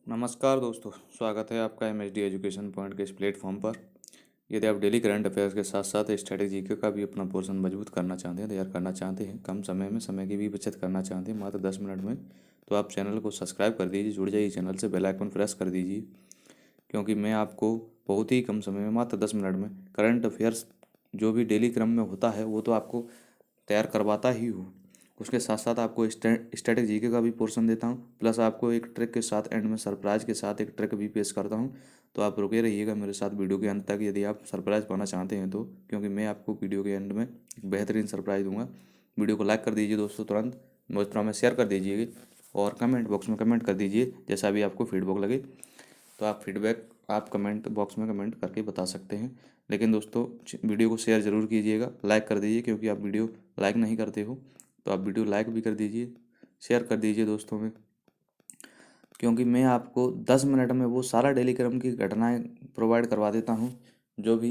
नमस्कार दोस्तों, स्वागत है आपका एमएचडी एजुकेशन पॉइंट के इस प्लेटफॉर्म पर। यदि आप डेली करंट अफेयर्स के साथ साथ स्ट्रेटेजी के का भी अपना पोर्शन मजबूत करना चाहते हैं, तैयार करना चाहते हैं, कम समय में समय की भी बचत करना चाहते हैं मात्र 10 मिनट में, तो आप चैनल को सब्सक्राइब कर दीजिए, जुड़ जाइए चैनल से, बेल आइकन प्रेस कर दीजिए। क्योंकि मैं आपको बहुत ही कम समय में मात्र 10 मिनट में करंट अफेयर्स जो भी डेली क्रम में होता है वो तो आपको तैयार करवाता ही हूँ। उसके साथ साथ आपको स्टैटिक जीके का भी पोर्शन देता हूँ, प्लस आपको एक ट्रिक के साथ एंड में सरप्राइज के साथ एक ट्रिक भी पेश करता हूँ। तो आप रुके रहिएगा मेरे साथ वीडियो के अंत तक यदि आप सरप्राइज पाना चाहते हैं तो, क्योंकि मैं आपको वीडियो के एंड में एक बेहतरीन सरप्राइज दूंगा। वीडियो को लाइक कर दीजिए दोस्तों, तुरंत दोस्तों में शेयर कर दीजिए और कमेंट बॉक्स में कमेंट कर दीजिए जैसा भी आपको फीडबैक लगे। तो आप फीडबैक आप कमेंट बॉक्स में कमेंट करके बता सकते हैं। लेकिन दोस्तों वीडियो को शेयर ज़रूर कीजिएगा, लाइक कर दीजिए, क्योंकि आप वीडियो लाइक नहीं करते हो तो आप वीडियो लाइक भी कर दीजिए, शेयर कर दीजिए दोस्तों में। क्योंकि मैं आपको 10 मिनट में वो सारा डेली क्रम की घटनाएं प्रोवाइड करवा देता हूँ जो भी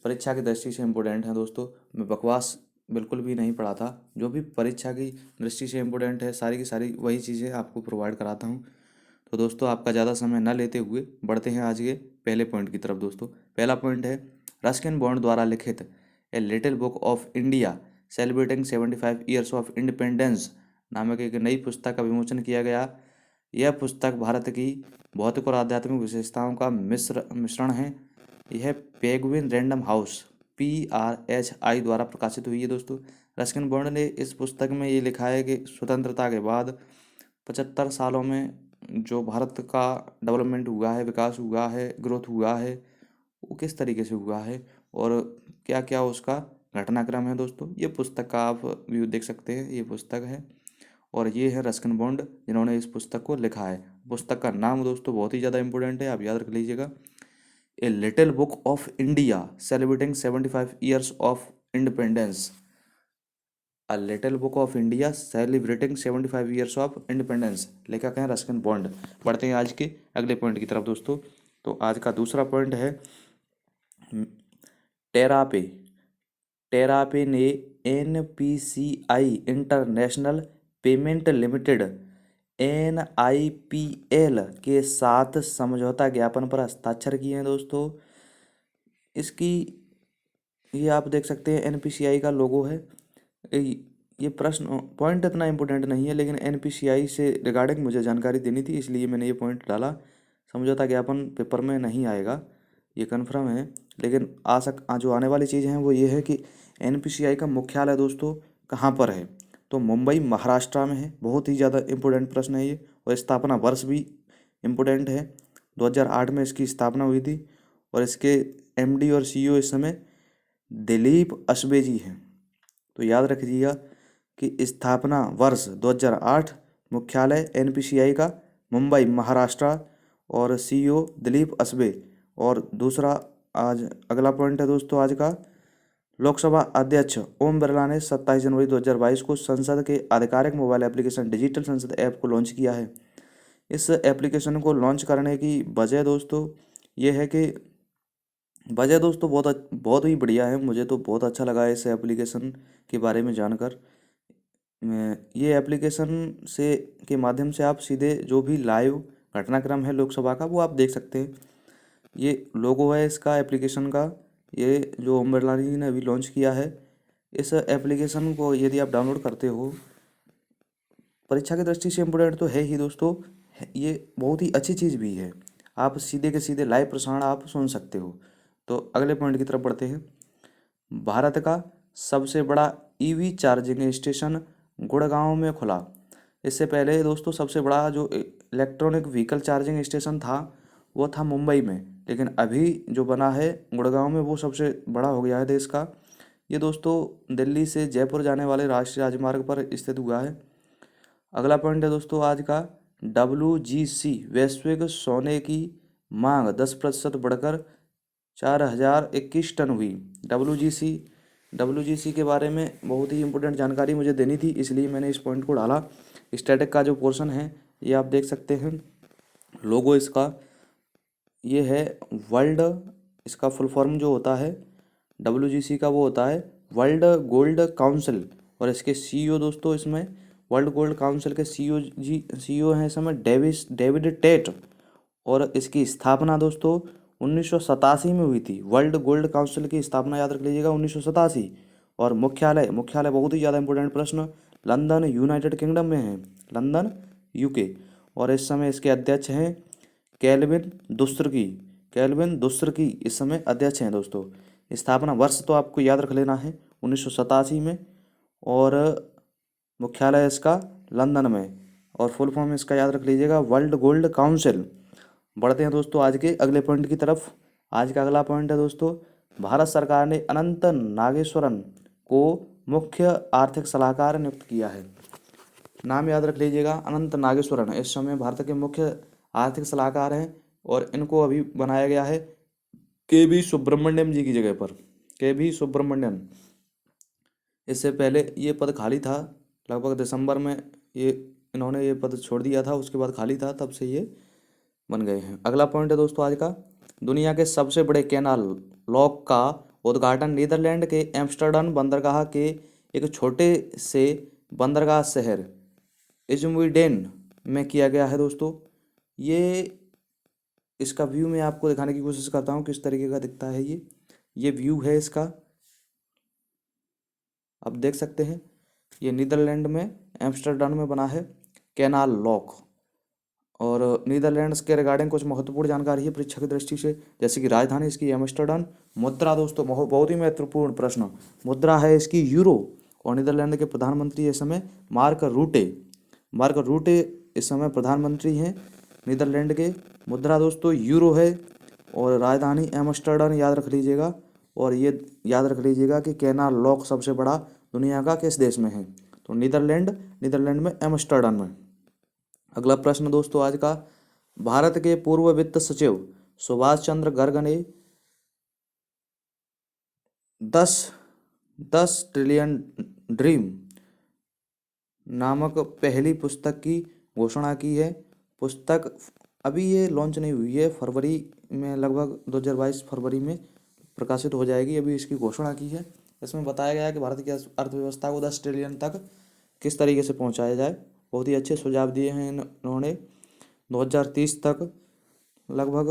परीक्षा की दृष्टि से इम्पोर्टेंट हैं। दोस्तों मैं बकवास बिल्कुल भी नहीं पढ़ाता, जो भी परीक्षा की दृष्टि से इम्पोर्टेंट है सारी की सारी वही चीज़ें आपको प्रोवाइड कराता हूँ। तो दोस्तों आपका ज़्यादा समय न लेते हुए बढ़ते हैं आज के पहले पॉइंट की तरफ। दोस्तों पहला पॉइंट है, रस्किन बॉन्ड द्वारा लिखित a little book of India celebrating 75 years of independence नामक एक नई पुस्तक का विमोचन किया गया। यह पुस्तक भारत की भौतिक और आध्यात्मिक विशेषताओं का मिश्रण है। यह पेगुइन रैंडम हाउस PRHI द्वारा प्रकाशित हुई है। दोस्तों रस्किन बॉन्ड ने इस पुस्तक में ये लिखा है कि स्वतंत्रता के बाद 75 सालों में जो भारत का डेवलपमेंट हुआ है, विकास हुआ है, ग्रोथ हुआ है, वो किस तरीके से हुआ है और क्या क्या उसका घटनाक्रम है। दोस्तों ये पुस्तक का आप व्यू देख सकते हैं, ये पुस्तक है और ये है रस्किन बॉन्ड जिन्होंने इस पुस्तक को लिखा है। पुस्तक का नाम दोस्तों बहुत ही ज़्यादा इंपॉर्टेंट है, आप याद रख लीजिएगा, a little book of India celebrating 75 years of independence. A little book of India celebrating 75 years of independence, लेखक हैं रस्किन बॉन्ड। बढ़ते हैं आज के अगले पॉइंट की तरफ। दोस्तों तो आज का दूसरा पॉइंट है, टेरापे टेरापे ने NPCI international payment limited NIPL के साथ समझौता ज्ञापन पर हस्ताक्षर किए हैं। दोस्तों इसकी ये आप देख सकते हैं NPCI का लोगो है। ये प्रश्न पॉइंट इतना इम्पोर्टेंट नहीं है, लेकिन NPCI से रिगार्डिंग मुझे जानकारी देनी थी इसलिए मैंने ये पॉइंट डाला। समझौता ज्ञापन पेपर में नहीं आएगा, ये कन्फर्म है, लेकिन जो आने वाली चीज़ हैं वो ये है कि NPCI का मुख्यालय दोस्तों कहाँ पर है, तो मुंबई महाराष्ट्र में है। बहुत ही ज़्यादा इम्पोर्टेंट प्रश्न है ये, और स्थापना वर्ष भी इम्पोर्टेंट है, 2008 में इसकी स्थापना हुई थी और इसके MD और CEO इस समय दिलीप असबे जी हैं। तो याद रखिएगा कि स्थापना वर्ष 2008, मुख्यालय NPCI का मुंबई महाराष्ट्र और CEO दिलीप असबे। और दूसरा आज अगला पॉइंट है दोस्तों आज का, लोकसभा अध्यक्ष ओम बिरला ने 27 जनवरी 2022 को संसद के आधिकारिक मोबाइल एप्लीकेशन डिजिटल संसद ऐप को लॉन्च किया है। इस एप्लीकेशन को लॉन्च करने की वजह दोस्तों ये है कि बहुत ही बढ़िया है, मुझे तो बहुत अच्छा लगा इस एप्लीकेशन के बारे में जानकर। ये एप्लीकेशन से के माध्यम से आप सीधे जो भी लाइव घटनाक्रम है लोकसभा का वो आप देख सकते हैं। ये लोगो है इसका एप्लीकेशन का, ये जो ओम बिरला जी ने अभी लॉन्च किया है। इस एप्लीकेशन को यदि आप डाउनलोड करते हो, परीक्षा की दृष्टि से इम्पोर्टेंट तो है ही दोस्तों, ये बहुत ही अच्छी चीज़ भी है, आप सीधे के सीधे लाइव प्रसारण आप सुन सकते हो। तो अगले पॉइंट की तरफ बढ़ते हैं, भारत का सबसे बड़ा EV चार्जिंग स्टेशन गुड़गांव में खुला। इससे पहले दोस्तों सबसे बड़ा जो इलेक्ट्रॉनिक व्हीकल चार्जिंग स्टेशन था वो था मुंबई में, लेकिन अभी जो बना है गुड़गांव में वो सबसे बड़ा हो गया है देश का। ये दोस्तों दिल्ली से जयपुर जाने वाले राष्ट्रीय राजमार्ग पर स्थित हुआ है। अगला पॉइंट है दोस्तों आज का, WGC वैश्विक सोने की मांग 10% बढ़कर 4021 टन हुई। WGC के बारे में बहुत ही इंपॉर्टेंट जानकारी मुझे देनी थी इसलिए मैंने इस पॉइंट को डाला। स्टैटिक का जो पोर्शन है ये आप देख सकते हैं, लोगो इसका ये है वर्ल्ड, इसका फुल फॉर्म जो होता है WGC का वो होता है वर्ल्ड गोल्ड काउंसिल, और इसके CEO दोस्तों इसमें वर्ल्ड गोल्ड काउंसिल के CEO हैं इस समय डेविड टेट। और इसकी स्थापना दोस्तों 1987 में हुई थी। वर्ल्ड गोल्ड काउंसिल की स्थापना याद रख लीजिएगा 1987। और मुख्यालय, मुख्यालय बहुत ही ज़्यादा इंपॉर्टेंट प्रश्न, लंदन यूनाइटेड किंगडम में है, लंदन यूके। और इस समय इसके अध्यक्ष हैं केल्विन दुस्रकी, केल्विन दुस्रकी इस समय अध्यक्ष हैं दोस्तों। स्थापना वर्ष तो आपको याद रख लेना है 1987 में, और मुख्यालय इसका लंदन में, और फुल फॉर्म इसका याद रख लीजिएगा वर्ल्ड गोल्ड काउंसिल। बढ़ते हैं दोस्तों आज के अगले पॉइंट की तरफ। आज का अगला पॉइंट है दोस्तों, भारत सरकार ने अनंत नागेश्वरन को मुख्य आर्थिक सलाहकार नियुक्त किया है। नाम याद रख लीजिएगा, अनंत नागेश्वरन इस समय भारत के मुख्य आर्थिक सलाहकार हैं, और इनको अभी बनाया गया है के वी सुब्रमण्यम जी की जगह पर, के वी सुब्रमण्यम। इससे पहले ये पद खाली था, लगभग दिसंबर में ये इन्होंने ये पद छोड़ दिया था, उसके बाद खाली था, तब से ये बन गए हैं। अगला पॉइंट है दोस्तों आज का, दुनिया के सबसे बड़े कैनाल लॉक का उद्घाटन नीदरलैंड के एम्स्टर्डम बंदरगाह के एक छोटे से बंदरगाह शहर इज़्मुइडेन में किया गया है दोस्तों। ये इसका व्यू मैं आपको दिखाने की कोशिश करता हूँ किस तरीके का दिखता है ये व्यू है इसका, आप देख सकते हैं। ये नीदरलैंड में एम्स्टर्डम में बना है कैनाल लॉक। और नीदरलैंड्स के रिगार्डिंग कुछ महत्वपूर्ण जानकारी है परीक्षा की दृष्टि से, जैसे कि राजधानी इसकी एम्स्टर्डम, मुद्रा दोस्तों बहुत ही महत्वपूर्ण प्रश्न, मुद्रा है इसकी यूरो। और नीदरलैंड के प्रधानमंत्री इस समय मार्क रूटे, मार्क रूटे इस समय प्रधानमंत्री हैं नीदरलैंड के। मुद्रा दोस्तों यूरो है, और राजधानी एम्स्टर्डम याद रख लीजिएगा। और ये याद रख लीजिएगा कि कैनाल लॉक सबसे बड़ा दुनिया का किस देश में है, तो नीदरलैंड, नीदरलैंड में एम्स्टर्डम में। अगला प्रश्न दोस्तों आज का, भारत के पूर्व वित्त सचिव सुभाष चंद्र गर्ग ने 10 ट्रिलियन ड्रीम नामक पहली पुस्तक की घोषणा की है। पुस्तक अभी ये लॉन्च नहीं हुई है, फरवरी में, लगभग 2022 फरवरी में प्रकाशित हो जाएगी, अभी इसकी घोषणा की है। इसमें बताया गया है कि भारत की अर्थव्यवस्था को 10 ट्रिलियन तक किस तरीके से पहुंचाया जाए। बहुत ही अच्छे सुझाव दिए हैं इन्होंने। 2030 तक लगभग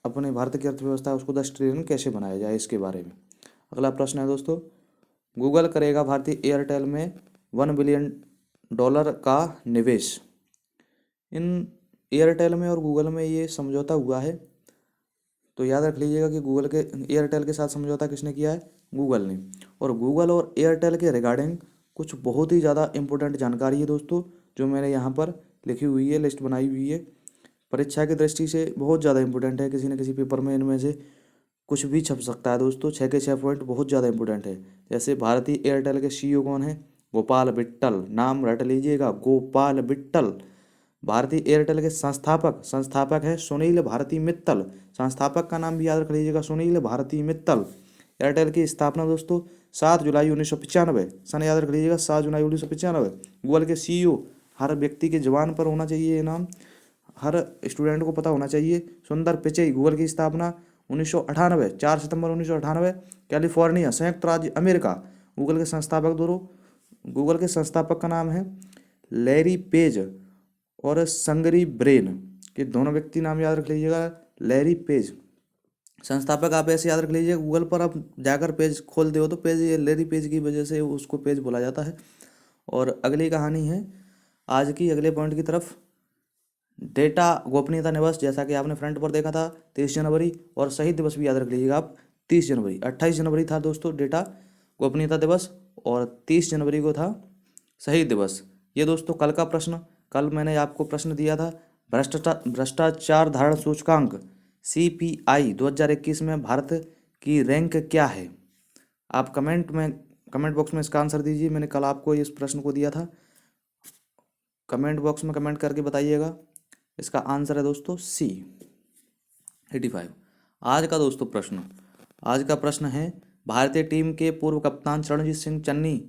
अपने भारत की अर्थव्यवस्था उसको 10 ट्रिलियन कैसे बनाया जाए, इसके बारे में। अगला प्रश्न है दोस्तों, गूगल करेगा भारतीय एयरटेल में $1 बिलियन का निवेश। इन एयरटेल में और गूगल में ये समझौता हुआ है, तो याद रख लीजिएगा कि गूगल के एयरटेल के साथ समझौता किसने किया है, गूगल ने। और गूगल और एयरटेल के रिगार्डिंग कुछ बहुत ही ज़्यादा इंपॉर्टेंट जानकारी है दोस्तों, जो मैंने यहाँ पर लिखी हुई है, लिस्ट बनाई हुई है। परीक्षा की दृष्टि से बहुत ज़्यादा इंपॉर्टेंट है, किसी न किसी पेपर में इनमें से कुछ भी छप सकता है दोस्तों। 6 के 6 पॉइंट बहुत ज़्यादा इंपॉर्टेंट है। जैसे भारतीय एयरटेल के सीईओ कौन है, गोपाल विट्टल, नाम रट लीजिएगा, गोपाल विट्टल। भारतीय एयरटेल के संस्थापक है सुनील भारती मित्तल, संस्थापक का नाम भी याद रख लीजिएगा, सुनील भारती मित्तल। एयरटेल की स्थापना दोस्तों 7 जुलाई 1995, सन याद रख लीजिएगा 7 जुलाई 1995। गूगल के सीईओ, हर व्यक्ति के जबान पर होना चाहिए ये नाम, हर स्टूडेंट को पता होना चाहिए, सुंदर पिचई। गूगल की स्थापना 1998, 4 सितंबर 1998, कैलिफोर्निया, संयुक्त राज्य अमेरिका। गूगल के संस्थापक दोनों, गूगल के संस्थापक का नाम है लैरी पेज और संगरी ब्रेन, ये दोनों व्यक्ति नाम याद रख लीजिएगा, लैरी पेज। संस्थापक आप ऐसे याद रख लीजिए, गूगल पर आप जाकर पेज खोलते हो तो पेज ये लैरी पेज की वजह से उसको पेज बोला जाता है। और अगली कहानी है आज की, अगले पॉइंट की तरफ, डेटा गोपनीयता दिवस, जैसा कि आपने फ्रंट पर देखा था 23 जनवरी, और शहीद दिवस भी याद रख लीजिएगा आप 30 जनवरी। 28 जनवरी था दोस्तों डेटा गोपनीयता दिवस, और 30 जनवरी को था शहीद दिवस। ये दोस्तों कल का प्रश्न, कल मैंने आपको प्रश्न दिया था, भ्रष्टाचार धारण सूचकांक CPI 2021 में भारत की रैंक क्या है। आप कमेंट बॉक्स में इसका आंसर दीजिए। मैंने कल आपको इस प्रश्न को दिया था, कमेंट बॉक्स में कमेंट करके बताइएगा। इसका आंसर है दोस्तों C 85। आज का दोस्तों प्रश्न, आज का प्रश्न है, भारतीय टीम के पूर्व कप्तान चरणजीत सिंह चन्नी,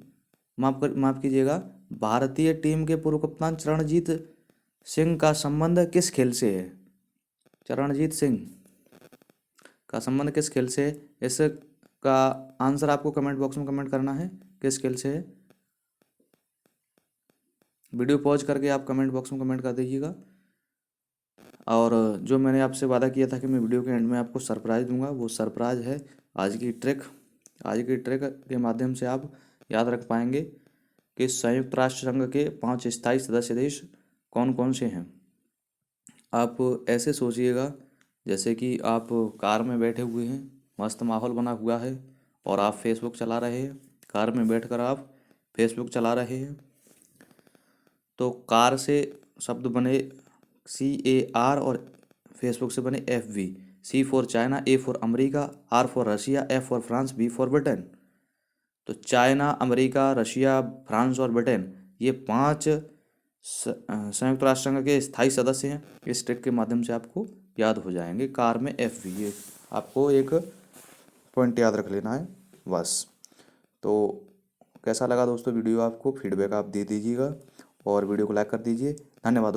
माफ कीजिएगा, भारतीय टीम के पूर्व कप्तान चरणजीत सिंह का संबंध किस खेल से है। चरणजीत सिंह का संबंध किस खेल से है, इसका आंसर आपको कमेंट बॉक्स में कमेंट करना है, किस खेल से है। वीडियो पॉज करके आप कमेंट बॉक्स में कमेंट कर दीजिएगा। और जो मैंने आपसे वादा किया था कि मैं वीडियो के एंड में आपको सरप्राइज़ दूंगा, वो सरप्राइज़ है आज की ट्रिक। आज की ट्रिक के माध्यम से आप याद रख पाएंगे कि संयुक्त राष्ट्र संघ के 5 स्थायी सदस्य देश कौन कौन से हैं। आप ऐसे सोचिएगा जैसे कि आप कार में बैठे हुए हैं, मस्त माहौल बना हुआ है और आप फेसबुक चला रहे हैं। कार में बैठकर आप फेसबुक चला रहे हैं, तो कार से शब्द बने CAR और फेसबुक से बने FB। C for China, A for America, R for Russia, F for France, B for Britain. तो चाइना, अमेरिका, रशिया, फ्रांस और ब्रिटेन, ये 5 संयुक्त राष्ट्र संघ के स्थायी सदस्य हैं। इस ट्रिक के माध्यम से आपको याद हो जाएंगे। कार में FB, ये आपको एक पॉइंट याद रख लेना है बस। तो कैसा लगा दोस्तों वीडियो, आपको फीडबैक आप दे दीजिएगा और वीडियो को लाइक कर दीजिए। धन्यवाद।